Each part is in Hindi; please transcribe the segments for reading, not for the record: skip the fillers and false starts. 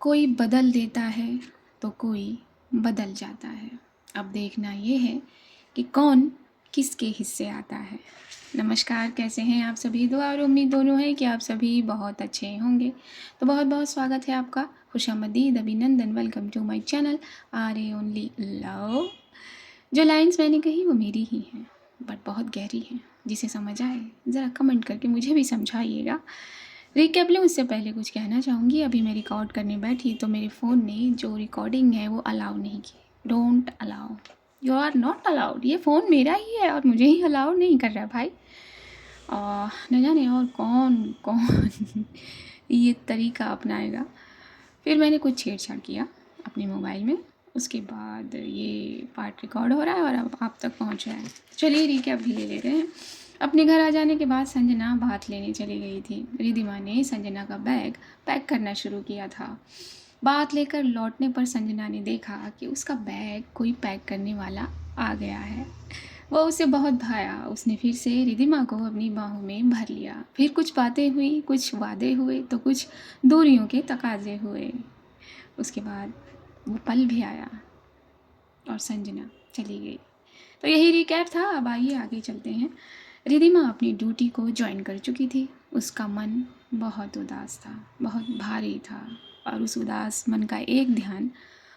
कोई बदल देता है तो कोई बदल जाता है। अब देखना ये है कि कौन किसके हिस्से आता है। नमस्कार, कैसे हैं आप सभी? दुआ और उम्मीद दोनों है कि आप सभी बहुत अच्छे होंगे। तो बहुत बहुत स्वागत है आपका, खुशामदीद, अभिनंदन, welcome to my channel R A only love. जो लाइंस मैंने कही वो मेरी ही हैं, बट बहुत गहरी हैं। जिसे समझ आए ज़रा कमेंट करके मुझे भी समझाइएगा। रिकैप लूँ उससे पहले कुछ कहना चाहूँगी। अभी मैं रिकॉर्ड करने बैठी तो मेरे फ़ोन ने जो रिकॉर्डिंग है वो अलाउ नहीं की। Don't allow, you are not allowed. ये फ़ोन मेरा ही है और मुझे ही अलाउ नहीं कर रहा है भाई। न जाने और कौन कौन ये तरीका अपनाएगा। फिर मैंने कुछ छेड़छाड़ किया अपने मोबाइल में। उसके बाद ये पार्ट रिकॉर्ड हो रहा है और अब आप तक पहुंच रहा है। चलिए रिकैप भी ले लेते हैं। अपने घर आ जाने के बाद संजना बात लेने चली गई थी। रिधिमा ने संजना का बैग पैक करना शुरू किया था। बात लेकर लौटने पर संजना ने देखा कि उसका बैग कोई पैक करने वाला आ गया है। वह उसे बहुत भाया। उसने फिर से रिधिमा को अपनी बाहों में भर लिया। फिर कुछ बातें हुई, कुछ वादे हुए तो कुछ दूरियों के तकाजे हुए। उसके बाद वो पल भी आया और संजना चली गई। तो यही रिकैप था। अब आइए आगे चलते हैं। रिधिमा अपनी ड्यूटी को ज्वाइन कर चुकी थी। उसका मन बहुत उदास था, बहुत भारी था, और उस उदास मन का एक ध्यान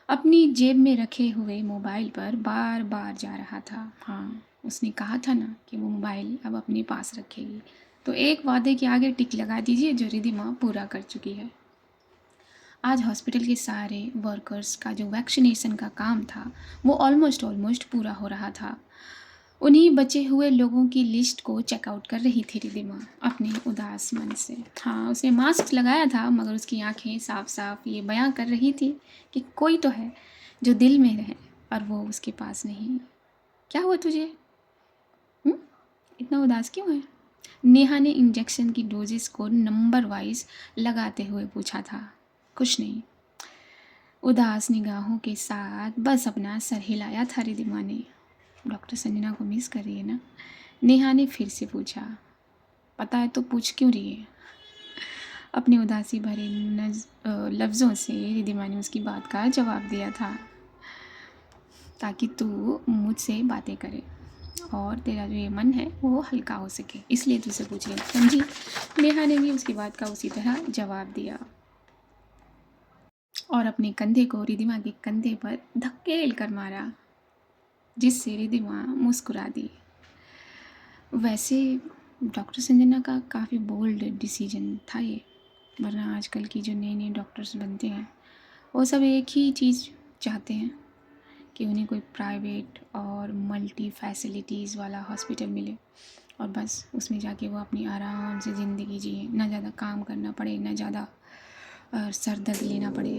अपनी जेब में रखे हुए मोबाइल पर बार बार जा रहा था। हाँ, उसने कहा था ना कि वो मोबाइल अब अपने पास रखेगी। तो एक वादे के आगे टिक लगा दीजिए जो रिधिमा पूरा कर चुकी है। आज हॉस्पिटल के सारे वर्कर्स का जो वैक्सीनेशन का काम था वो ऑलमोस्ट पूरा हो रहा था। उन्हीं बचे हुए लोगों की लिस्ट को चेकआउट कर रही थी रिधिमा अपने उदास मन से। हाँ, उसने मास्क लगाया था मगर उसकी आंखें साफ साफ ये बयां कर रही थी कि कोई तो है जो दिल में रहे और वो उसके पास नहीं। क्या हुआ तुझे? हुँ? इतना उदास क्यों है? नेहा ने इंजेक्शन की डोजेस को नंबर वाइज लगाते हुए पूछा था। कुछ नहीं, उदास निगाहों के साथ बस अपना सर हिलाया था रिधिमा ने। डॉक्टर संजना को मिस कर रही है ना? नेहा ने फिर से पूछा। पता है तो पूछ क्यों रही है? अपने उदासी भरे लफ्ज़ों से रिधिमा ने उसकी बात का जवाब दिया था। ताकि तू मुझसे बातें करे और तेरा जो ये मन है वो हल्का हो सके, इसलिए तुझसे पूछ रही हूँ, समझी? नेहा ने भी उसकी बात का उसी तरह जवाब दिया और अपने कंधे को रिधिमा के कंधे पर धकेल कर मारा, जिससे रिधिमा मुस्कुरा दी। वैसे डॉक्टर संजना का काफ़ी बोल्ड डिसीजन था ये, वरना आजकल की जो नए नए डॉक्टर्स बनते हैं वो सब एक ही चीज़ चाहते हैं कि उन्हें कोई प्राइवेट और मल्टी फैसिलिटीज़ वाला हॉस्पिटल मिले और बस उसमें जाके वो अपनी आराम से ज़िंदगी जिए, ना ज़्यादा काम करना पड़े, ना ज़्यादा सर दर्द लेना पड़े,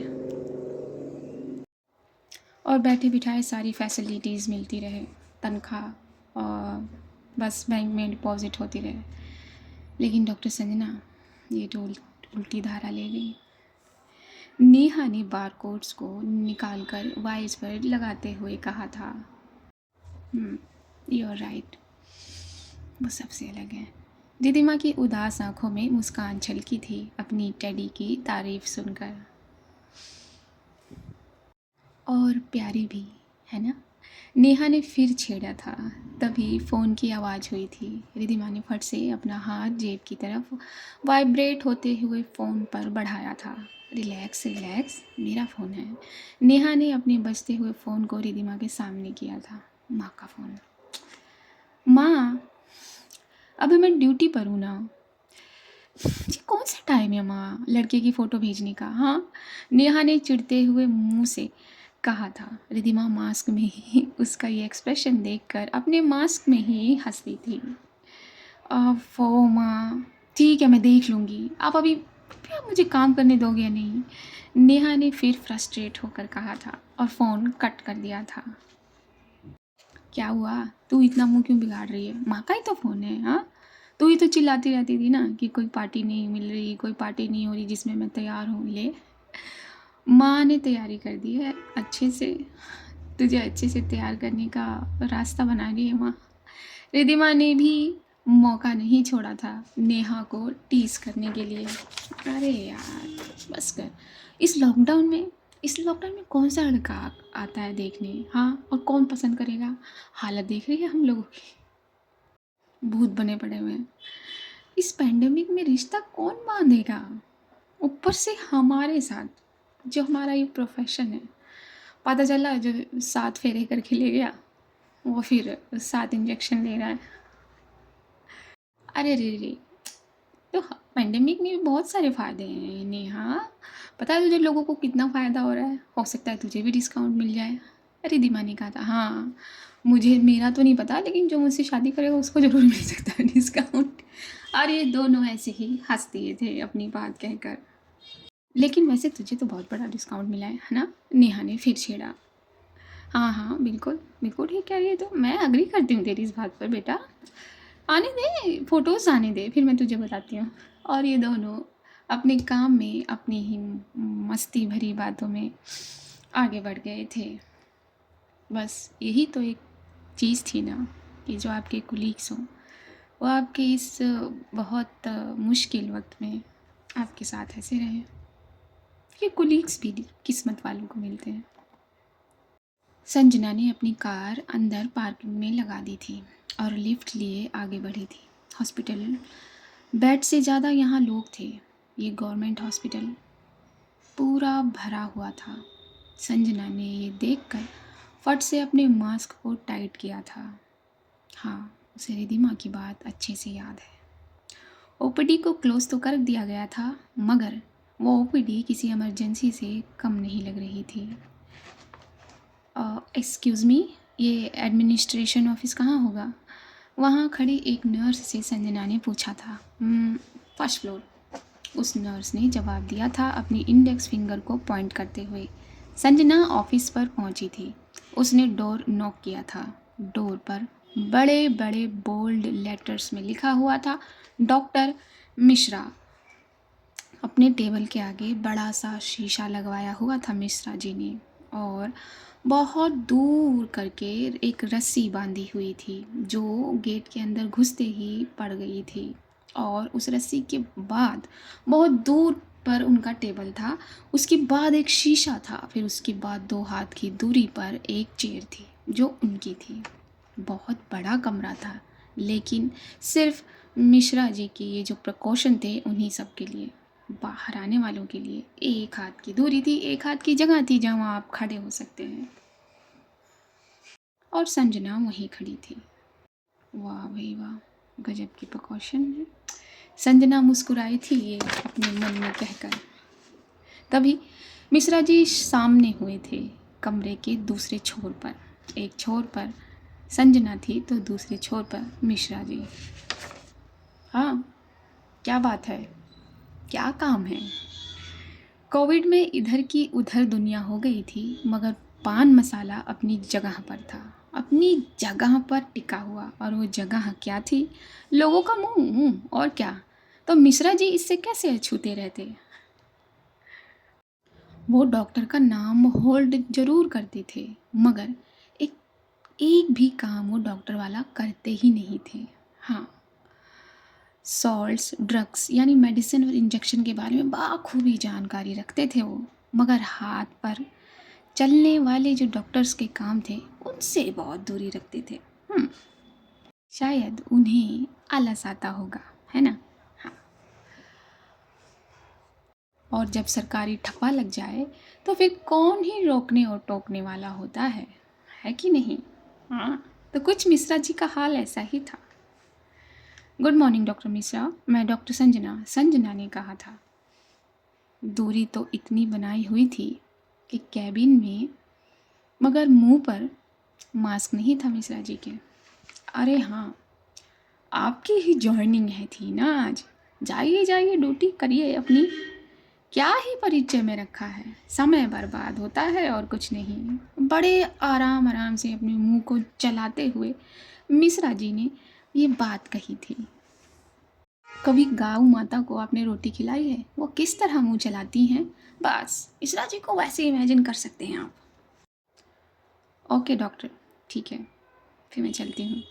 और बैठे बिठाए सारी फैसिलिटीज़ मिलती रहे, तनख्वाह और बस बैंक में डिपॉजिट होती रहे। लेकिन डॉक्टर संजना ये तो उल्टी धारा ले गई। नेहा ने बारकोड्स को निकालकर वाइज पर लगाते हुए कहा था, यू आर राइट, वो सबसे अलग है। रिधिमा की उदास आंखों में मुस्कान छलकी थी अपनी टेडी की तारीफ सुनकर। और प्यारी भी है ना? नेहा ने फिर छेड़ा था। तभी फ़ोन की आवाज़ हुई थी। रिधिमा ने फट से अपना हाथ जेब की तरफ वाइब्रेट होते हुए फ़ोन पर बढ़ाया था। रिलैक्स रिलैक्स, मेरा फ़ोन है। नेहा ने अपने बजते हुए फ़ोन को रिधिमा के सामने किया था। माँ का फ़ोन। माँ, अभी मैं ड्यूटी पर हूँ ना। ये कौन सा टाइम है माँ लड़के की फ़ोटो भेजने का? हाँ, नेहा ने चिढ़ते हुए मुंह से कहा था। रिधिमा मास्क में ही उसका ये एक्सप्रेशन देखकर अपने मास्क में ही हंसती थी। वो माँ, ठीक है मैं देख लूँगी, आप अभी आप मुझे काम करने दोगे या नहीं? नेहा ने फिर फ्रस्ट्रेट होकर कहा था और फ़ोन कट कर दिया था। क्या हुआ? तू इतना मुंह क्यों बिगाड़ रही है? माँ का ही तो फ़ोन है। हाँ, तू ही तो चिल्लाती रहती थी ना कि कोई पार्टी नहीं मिल रही, कोई पार्टी नहीं हो रही जिसमें मैं तैयार हूँ। ले, माँ ने तैयारी कर दी है अच्छे से, तुझे अच्छे से तैयार करने का रास्ता बना रही है माँ। रिधिमा ने भी मौका नहीं छोड़ा था नेहा को टीज करने के लिए। अरे यार बस कर। इस लॉकडाउन में इस लॉकडाउन में कौन सा लड़का आता है देखने, हाँ, और कौन पसंद करेगा। हालत देख रही है हम लोगों की, भूत बने पड़े हुए हैं। इस पैंडेमिक में रिश्ता कौन बांधेगा, ऊपर से हमारे साथ, जो हमारा ये प्रोफेशन है। पता चला जो 7 फेरे करके ले गया, वो फिर 7 इंजेक्शन ले रहा है। अरे रे रे, तो पैंडेमिक में भी बहुत सारे फ़ायदे हैं नेहा। पता है तुझे लोगों को कितना फ़ायदा हो रहा है, हो सकता है तुझे भी डिस्काउंट मिल जाए। अरे दीमा ने कहा था, हाँ मुझे, मेरा तो नहीं पता, लेकिन जो मुझसे शादी करेगा उसको ज़रूर मिल सकता है डिस्काउंट। और ये दोनों ऐसे ही हंस दिए थे अपनी बात कहकर। लेकिन वैसे तुझे तो बहुत बड़ा डिस्काउंट मिला है ना, नेहा ने फिर छेड़ा। हाँ हाँ बिल्कुल बिल्कुल ठीक कह रही है, तो मैं अग्री करती हूँ तेरी इस बात पर बेटा। आने दे, फोटोज़ आने दे, फिर मैं तुझे बताती हूँ। और ये दोनों अपने काम में अपनी ही मस्ती भरी बातों में आगे बढ़ गए थे। बस यही तो एक चीज़ थी ना, कि जो आपके कुलीग्स हों वो आपके इस बहुत मुश्किल वक्त में आपके साथ ऐसे रहें। ये कुलीग्स भी किस्मत वालों को मिलते हैं। संजना ने अपनी कार अंदर पार्किंग में लगा दी थी और लिफ्ट लिए आगे बढ़ी थी। हॉस्पिटल बेड से ज़्यादा यहाँ लोग थे। ये गवर्नमेंट हॉस्पिटल पूरा भरा हुआ था। संजना ने ये देखकर फट से अपने मास्क को टाइट किया था। हाँ, उसे रिधिमा की बात अच्छे से याद है। ओपीडी को क्लोज तो कर दिया गया था, मगर वो ओपीडी किसी इमरजेंसी से कम नहीं लग रही थी। एक्सक्यूज़ मी, ये एडमिनिस्ट्रेशन ऑफिस कहाँ होगा? वहाँ खड़ी एक नर्स से संजना ने पूछा था। फर्स्ट फ्लोर, उस नर्स ने जवाब दिया था अपनी इंडेक्स फिंगर को पॉइंट करते हुए। संजना ऑफिस पर पहुंची थी। उसने डोर नॉक किया था। डोर पर बड़े बड़े बोल्ड लेटर्स में लिखा हुआ था, डॉक्टर मिश्रा। अपने टेबल के आगे बड़ा सा शीशा लगवाया हुआ था मिश्रा जी ने, और बहुत दूर करके एक रस्सी बांधी हुई थी जो गेट के अंदर घुसते ही पड़ गई थी। और उस रस्सी के बाद बहुत दूर पर उनका टेबल था, उसके बाद एक शीशा था, फिर उसके बाद 2 हाथ की दूरी पर एक चेयर थी जो उनकी थी। बहुत बड़ा कमरा था, लेकिन सिर्फ मिश्रा जी के ये जो प्रिकॉशन थे उन्हीं सब के लिए, बाहर आने वालों के लिए। एक हाथ की दूरी थी, एक हाथ की जगह थी जहाँ आप खड़े हो सकते हैं। और संजना वहीं खड़ी थी। वाह भाई वाह, गजब की प्रिकॉशन है। संजना मुस्कुराई थी ये अपने मन में कहकर। तभी मिश्रा जी सामने हुए थे, कमरे के दूसरे छोर पर। एक छोर पर संजना थी तो दूसरे छोर पर मिश्रा जी। हाँ, क्या बात है, क्या काम है? कोविड में इधर की उधर दुनिया हो गई थी, मगर पान मसाला अपनी जगह पर था, अपनी जगह पर टिका हुआ। और वो जगह क्या थी? लोगों का मुंह, और क्या। तो मिश्रा जी इससे कैसे अछूते रहते? वो डॉक्टर का नाम होल्ड जरूर करते थे, मगर एक एक भी काम वो डॉक्टर वाला करते ही नहीं थे। हाँ, सॉल्ट्स, ड्रग्स यानी मेडिसिन और इंजेक्शन के बारे में बाखूबी जानकारी रखते थे वो, मगर हाथ पर चलने वाले जो डॉक्टर्स के काम थे उनसे बहुत दूरी रखते थे। शायद उन्हें आलस आता होगा, है ना। हाँ, और जब सरकारी ठप्पा लग जाए तो फिर कौन ही रोकने और टोकने वाला होता है कि नहीं। हाँ, तो कुछ मिश्रा जी का हाल ऐसा ही था। गुड मॉर्निंग डॉक्टर मिश्रा, मैं डॉक्टर संजना, संजना ने कहा था। दूरी तो इतनी बनाई हुई थी कि कैबिन में, मगर मुंह पर मास्क नहीं था मिश्रा जी के। अरे हाँ, आपकी ही जॉइनिंग है थी ना आज, जाइए जाइए ड्यूटी करिए अपनी। क्या ही परिचय में रखा है, समय बर्बाद होता है और कुछ नहीं। बड़े आराम आराम से अपने मुंह को चलाते हुए मिश्रा जी ने ये बात कही थी। कभी गाऊ माता को आपने रोटी खिलाई है, वो किस तरह मुंह चलाती हैं, बस मिश्रा जी को वैसे इमेजिन कर सकते हैं आप। ओके डॉक्टर, ठीक है, फिर मैं चलती हूँ।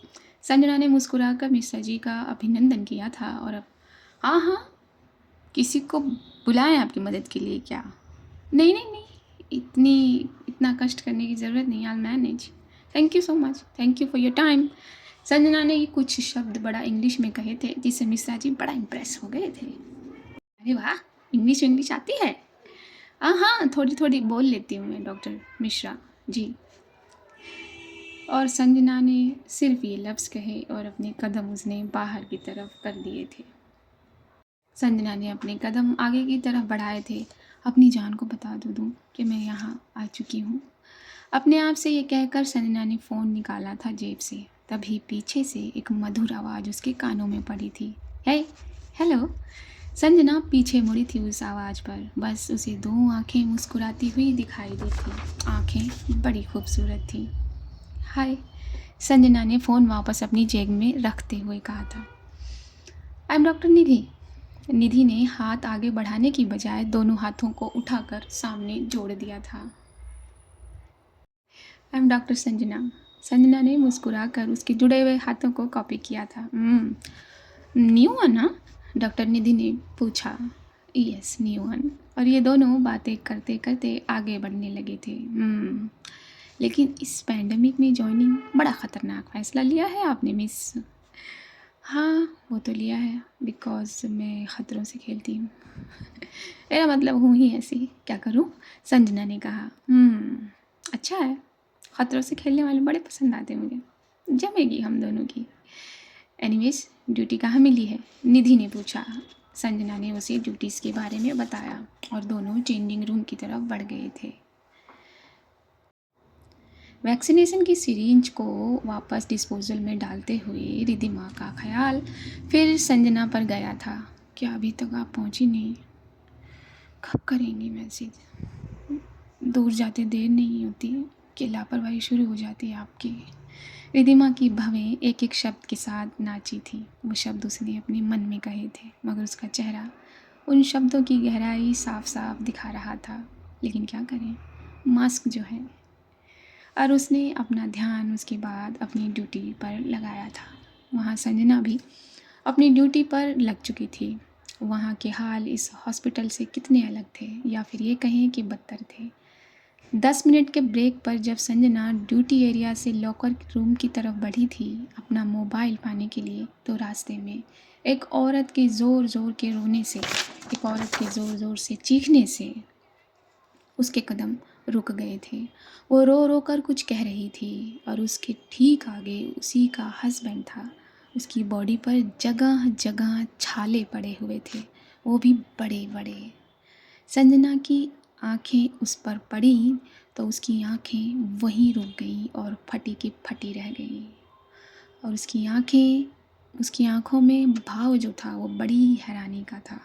संजना ने मुस्कुराकर मिश्रा जी का अभिनंदन किया था और अब हाँ हाँ, किसी को बुलाएं आपकी मदद के लिए क्या? नहीं नहीं नहीं, इतना कष्ट करने की ज़रूरत नहीं, I manage. Thank you so much, thank you for your time. Sanjana ने ये कुछ शब्द बड़ा इंग्लिश में कहे थे जिससे मिश्रा जी बड़ा इम्प्रेस हो गए थे। अरे वाह, इंग्लिश आती है? हाँ हाँ, थोड़ी थोड़ी बोल लेती हूँ मैं, डॉक्टर मिश्रा जी। और संजना ने सिर्फ ये लफ्ज़ कहे और अपने कदम उसने बाहर की तरफ कर दिए थे। संजना ने अपने कदम आगे की तरफ बढ़ाए थे। अपनी जान को बता दूँ कि मैं यहाँ आ चुकी हूँ। अपने आप से ये कहकर संजना ने फ़ोन निकाला था जेब से। तभी पीछे से एक मधुर आवाज़ उसके कानों में पड़ी थी। हे, हेलो। संजना पीछे मुड़ी थी उस आवाज़ पर। बस उसे दो आंखें मुस्कुराती हुई दिखाई दी थी। आंखें बड़ी खूबसूरत थी। हाय, संजना ने फ़ोन वापस अपनी जेब में रखते हुए कहा था। आई एम डॉक्टर निधि। निधि ने हाथ आगे बढ़ाने की बजाय दोनों हाथों को उठाकर सामने जोड़ दिया था। I am doctor Sanjana. Sanjana ने मुस्कुराकर उसके जुड़े हुए हाथों को कॉपी किया था। न्यू वन ना? डॉक्टर निधि ने पूछा। Yes, new one. और ये दोनों बातें करते करते आगे बढ़ने लगे थे। लेकिन इस पैंडमिक में जॉइनिंग बड़ा ख़तरनाक फ़ैसला लिया है आपने मिस। हाँ, वो तो लिया है बिकॉज़ मैं ख़तरों से खेलती हूँ। मेरा मतलब हूँ ही ऐसी, क्या करूँ? संजना ने कहा। अच्छा है, ख़तरों से खेलने वाले बड़े पसंद आते हैं मुझे। जमेगी हम दोनों की। एनीवेज़, ड्यूटी कहाँ मिली है? निधि ने पूछा। संजना ने उसे ड्यूटीज़ के बारे में बताया और दोनों चेंजिंग रूम की तरफ बढ़ गए थे। वैक्सीनेशन की सिरिंज को वापस डिस्पोजल में डालते हुए रिद्धिमा का ख्याल फिर संजना पर गया था। क्या अभी तक आप पहुंची नहीं? कब करेंगी मैसेज? दूर जाते देर नहीं होती कि लापरवाही शुरू हो जाती है आपकी। रिद्धिमा की भवें एक एक शब्द के साथ नाची थी। वो शब्द उसने अपने मन में कहे थे, मगर उसका चेहरा उन शब्दों की गहराई साफ साफ दिखा रहा था। लेकिन क्या करें, मास्क जो है। और उसने अपना ध्यान उसके बाद अपनी ड्यूटी पर लगाया था। वहाँ संजना भी अपनी ड्यूटी पर लग चुकी थी। वहाँ के हाल इस हॉस्पिटल से कितने अलग थे, या फिर ये कहें कि बदतर थे। 10 मिनट के ब्रेक पर जब संजना ड्यूटी एरिया से लॉकर रूम की तरफ बढ़ी थी अपना मोबाइल पाने के लिए, तो रास्ते में एक औरत के ज़ोर ज़ोर के रोने से, एक औरत के ज़ोर ज़ोर से चीखने से उसके कदम रुक गए थे। वो रो रो कर कुछ कह रही थी और उसके ठीक आगे उसी का हस्बैंड था। उसकी बॉडी पर जगह जगह छाले पड़े हुए थे, वो भी बड़े बड़े। संजना की आंखें उस पर पड़ी तो उसकी आंखें वहीं रुक गईं और फटी की फटी रह गईं। और उसकी आंखों में भाव जो था वो बड़ी हैरानी का था।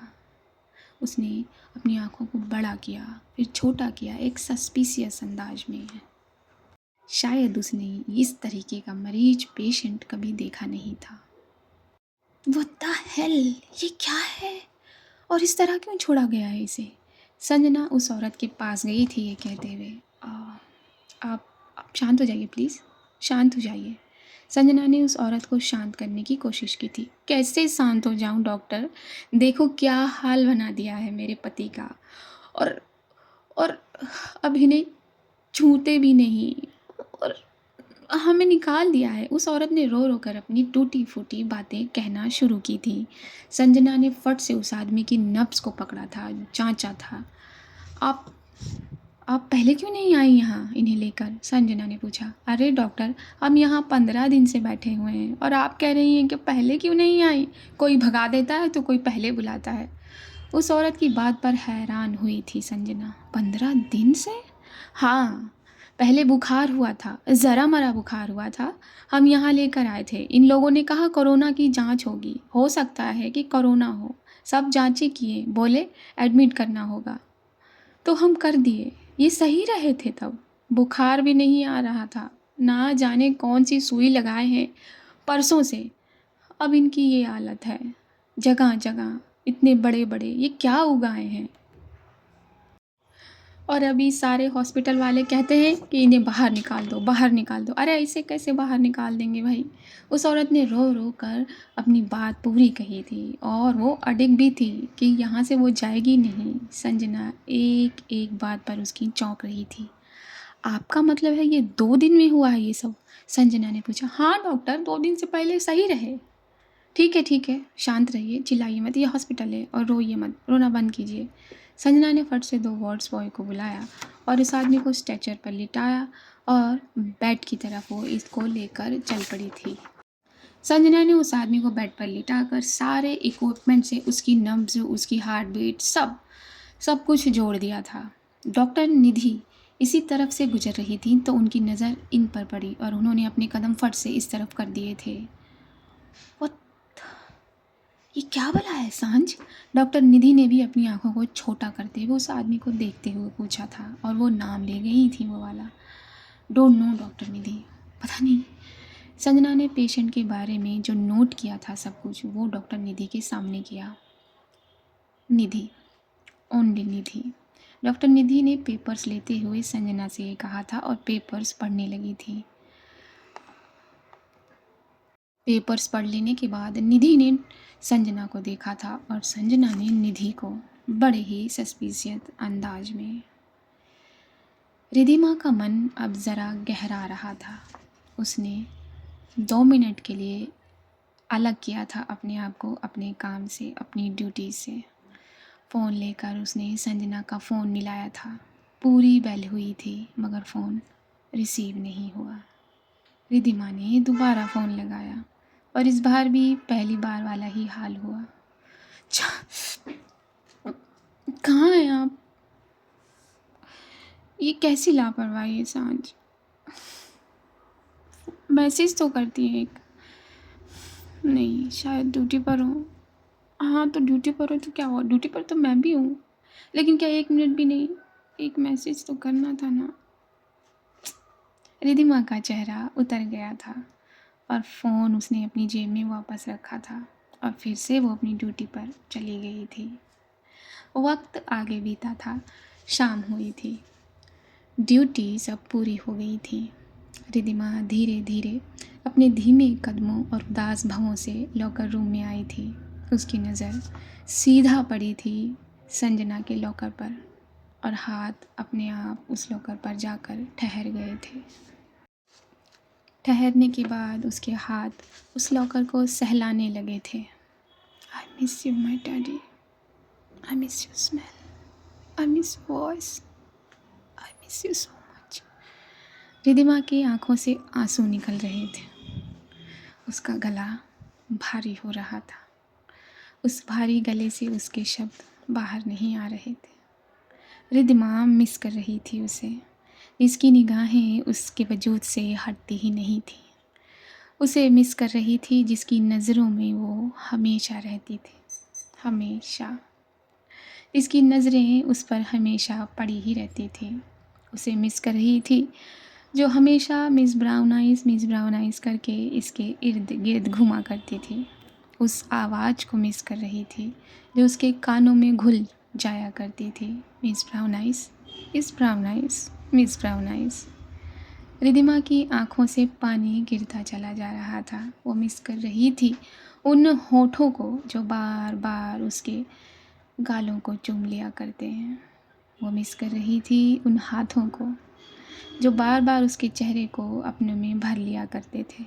उसने अपनी आंखों को बड़ा किया, फिर छोटा किया, एक सस्पिशियस अंदाज में। शायद उसने इस तरीके का मरीज पेशेंट कभी देखा नहीं था। What the hell? ये क्या है और इस तरह क्यों छोड़ा गया है इसे? संजना उस औरत के पास गई थी ये कहते हुए, आप शांत हो जाइए प्लीज़, शांत हो जाइए। संजना ने उस औरत को शांत करने की कोशिश की थी। कैसे शांत हो जाऊं डॉक्टर? देखो क्या हाल बना दिया है मेरे पति का। और और अब इन्हें छूते भी नहीं और हमें निकाल दिया है। उस औरत ने रो रो कर अपनी टूटी फूटी बातें कहना शुरू की थी। संजना ने फट से उस आदमी की नब्ज़ को पकड़ा था, जांचा था। आप आप पहले क्यों नहीं आई यहाँ इन्हें लेकर? संजना ने पूछा। अरे डॉक्टर, हम यहाँ 15 दिन से बैठे हुए हैं और आप कह रही हैं कि पहले क्यों नहीं आई? कोई भगा देता है तो कोई पहले बुलाता है। उस औरत की बात पर हैरान हुई थी संजना। 15 दिन से? हाँ, पहले बुखार हुआ था, ज़रा मरा बुखार हुआ था। हम यहाँ लेकर आए थे। इन लोगों ने कहा कोरोना की जांच होगी, हो सकता है कि कोरोना हो। सब जांचें किए, बोले एडमिट करना होगा, तो हम कर दिए। ये सही रहे थे तब, बुखार भी नहीं आ रहा था। ना जाने कौन सी सुई लगाए हैं परसों से। अब इनकी ये हालत है। जगह जगह इतने बड़े बड़े ये क्या उगाए हैं? और अभी सारे हॉस्पिटल वाले कहते हैं कि इन्हें बाहर निकाल दो, बाहर निकाल दो। अरे ऐसे कैसे बाहर निकाल देंगे भाई? उस औरत ने रो रो कर अपनी बात पूरी कही थी और वो अडिग भी थी कि यहाँ से वो जाएगी नहीं। संजना एक एक बात पर उसकी चौंक रही थी। आपका मतलब है ये 2 दिन में हुआ है ये सब? संजना ने पूछा। हाँ डॉक्टर, 2 दिन से पहले सही रहे। ठीक है, शांत रहिए, चिल्लाइए मत, ये हॉस्पिटल है और रोइए मत, रोना बंद कीजिए। संजना ने फट से 2 वार्ड्स बॉय को बुलाया और इस आदमी को स्ट्रेचर पर लिटाया और बेड की तरफ वो इसको लेकर चल पड़ी थी। संजना ने उस आदमी को बेड पर लिटाकर सारे इक्विपमेंट से उसकी नब्ज, उसकी हार्ट बीट सब कुछ जोड़ दिया था। डॉक्टर निधि इसी तरफ से गुजर रही थी तो उनकी नज़र इन पर पड़ी और उन्होंने अपने कदम फट से इस तरफ कर दिए थे। वो ये क्या भला है सांझ? डॉक्टर निधि ने भी अपनी आंखों को छोटा करते हुए उस आदमी को देखते हुए पूछा था और वो नाम ले गई थी वो वाला। डोंट नो डॉक्टर निधि, पता नहीं। संजना ने पेशेंट के बारे में जो नोट किया था सब कुछ वो डॉक्टर निधि के सामने किया। निधि, ओनली निधि। डॉक्टर निधि ने पेपर्स लेते हुए संजना से ये कहा था और पेपर्स पढ़ने लगी थी। पेपर्स पढ़ लेने के बाद निधि ने संजना को देखा था और संजना ने निधि को बड़े ही सस्पिशियस अंदाज में। रिधिमा का मन अब ज़रा गहरा रहा था। उसने 2 मिनट के लिए अलग किया था अपने आप को अपने काम से, अपनी ड्यूटी से। फ़ोन लेकर उसने संजना का फ़ोन मिलाया था। पूरी बेल हुई थी मगर फ़ोन रिसीव नहीं हुआ। रिधिमा ने दोबारा फ़ोन लगाया और इस बार भी पहली बार वाला ही हाल हुआ। कहाँ हैं आप? ये कैसी लापरवाही है सांझ? मैसेज तो करती है एक। नहीं, शायद ड्यूटी पर हूँ। हाँ तो ड्यूटी पर हो तो क्या हुआ, ड्यूटी पर तो मैं भी हूँ, लेकिन क्या 1 मिनट भी नहीं? एक मैसेज तो करना था ना। रिधिमा का चेहरा उतर गया था और फ़ोन उसने अपनी जेब में वापस रखा था और फिर से वो अपनी ड्यूटी पर चली गई थी। वक्त आगे बीता था, शाम हुई थी, ड्यूटी सब पूरी हो गई थी। रिधिमा धीरे धीरे अपने धीमे कदमों और उदास भवों से लॉकर रूम में आई थी। उसकी नज़र सीधा पड़ी थी संजना के लॉकर पर और हाथ अपने आप उस लॉकर पर जाकर ठहर गए थे। ठहरने के बाद उसके हाथ उस लॉकर को सहलाने लगे थे। I miss you my daddy, I miss you smell, I miss voice, I miss you so much. Ridhima की आंखों से आंसू निकल रहे थे। उसका गला भारी हो रहा था। उस भारी गले से उसके शब्द बाहर नहीं आ रहे थे। रिधिमा मिस कर रही थी उसे, जिसकी निगाहें उसके वजूद से हटती ही नहीं थी। उसे मिस कर रही थी जिसकी नज़रों में वो हमेशा रहती थी, हमेशा। इसकी नज़रें उस पर हमेशा पड़ी ही रहती थी। उसे मिस कर रही थी जो हमेशा मिस ब्राउन आइज़ करके इसके इर्द गिर्द घुमा करती थी। उस आवाज़ को मिस कर रही थी जो उसके कानों में घुल जाया करती थी। Miss brown eyes, miss brown eyes, miss brown eyes. Ridhima की आंखों से पानी गिरता चला जा रहा था। वो मिस कर रही थी उन होठों को जो बार बार उसके गालों को चूम लिया करते हैं। वो मिस कर रही थी उन हाथों को जो बार बार उसके चेहरे को अपने में भर लिया करते थे।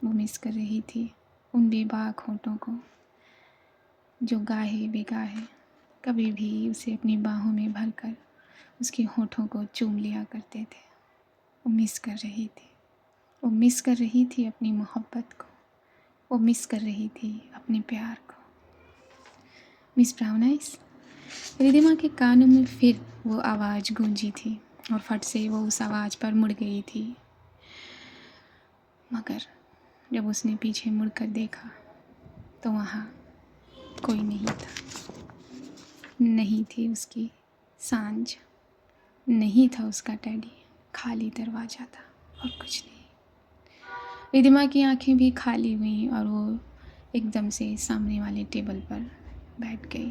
वो मिस कर रही थी उन बेबाक होठों को जो गाहे बेगाहे कभी भी उसे अपनी बाहों में भरकर उसके होठों को चूम लिया करते थे। वो मिस कर रही थी, वो मिस कर रही थी अपनी मोहब्बत को, वो मिस कर रही थी अपने प्यार को। Miss brown eyes. रिधिमा के कानों में फिर वो आवाज़ गूंजी थी और फट से वो उस आवाज़ पर मुड़ गई थी। मगर जब उसने पीछे मुड़कर देखा तो वहाँ कोई नहीं था। नहीं थी उसकी सांझ, नहीं था उसका टैडी, खाली दरवाज़ा था और कुछ नहीं। रिधिमा की आंखें भी खाली हुईं और वो एकदम से सामने वाले टेबल पर बैठ गई।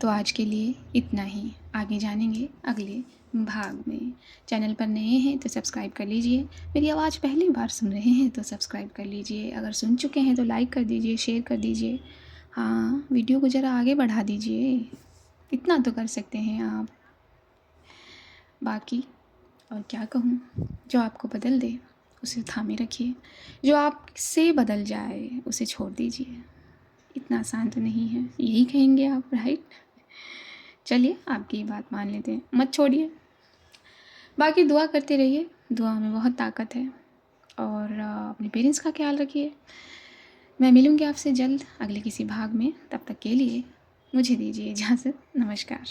तो आज के लिए इतना ही, आगे जानेंगे अगले भाग में। चैनल पर नए हैं तो सब्सक्राइब कर लीजिए, मेरी आवाज़ पहली बार सुन रहे हैं तो सब्सक्राइब कर लीजिए, अगर सुन चुके हैं तो लाइक कर दीजिए, शेयर कर दीजिए, हाँ वीडियो को ज़रा आगे बढ़ा दीजिए, इतना तो कर सकते हैं आप। बाकी और क्या कहूँ, जो आपको बदल दे उसे थामे रखिए, जो आपसे बदल जाए उसे छोड़ दीजिए। इतना आसान तो नहीं है, यही कहेंगे आप, राइट? चलिए आपकी बात मान लेते हैं, मत छोड़िए। बाकी दुआ करते रहिए, दुआ में बहुत ताकत है। और अपने पेरेंट्स का ख्याल रखिए। मैं मिलूँगी आपसे जल्द अगले किसी भाग में, तब तक के लिए मुझे दीजिए इजाज़त। नमस्कार।